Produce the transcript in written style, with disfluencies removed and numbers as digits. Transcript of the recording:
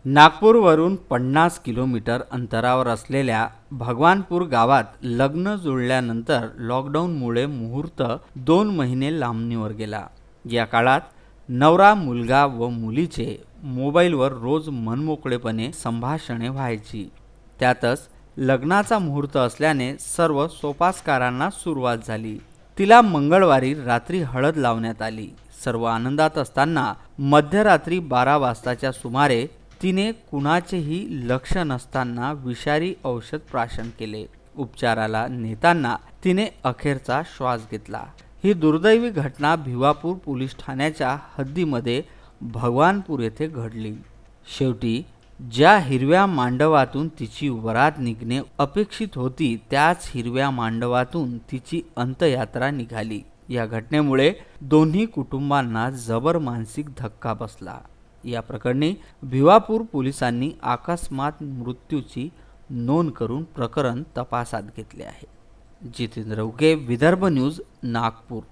नागपूरवरून 50 किलोमीटर अंतरावर असलेल्या भगवानपूर गावात लग्न जुळल्यानंतर लॉकडाऊनमुळे मुहूर्त 2 महिने लांबणीवर गेला। या काळात नवरा मुलगा व मुलीचे मोबाईलवर रोज मनमोकळेपणे संभाषणे व्हायची। त्यातच लग्नाचा मुहूर्त असल्याने सर्व सोपास्कारांना सुरुवात झाली। तिला मंगळवारी रात्री हळद लावण्यात आली। सर्व आनंदात असताना मध्यरात्री 12 वाजताच्या सुमारे तिने कुणाचेही लक्ष नसताना विषारी औषध प्राशन केले। उपचाराला नेताना तिने अखेरचा श्वास घेतला। ही दुर्दैवी घटना भिवापूर पोलीस ठाण्याच्या हद्दीमध्ये भगवानपूर येथे घडली। शेवटी ज्या हिरव्या मांडवातून तिची वरात निघणे अपेक्षित होती त्याच हिरव्या मांडवातून तिची अंत्ययात्रा निघाली। या घटनेमुळे दोन्ही कुटुंबांना जबर मानसिक धक्का बसला। या प्रकरणी भिवापूर पोलिसांनी अकस्मात मृत्यूची नोंद करून प्रकरण तपासात घेतले आहे। जितेंद्र उके, विदर्भ न्यूज, नागपूर।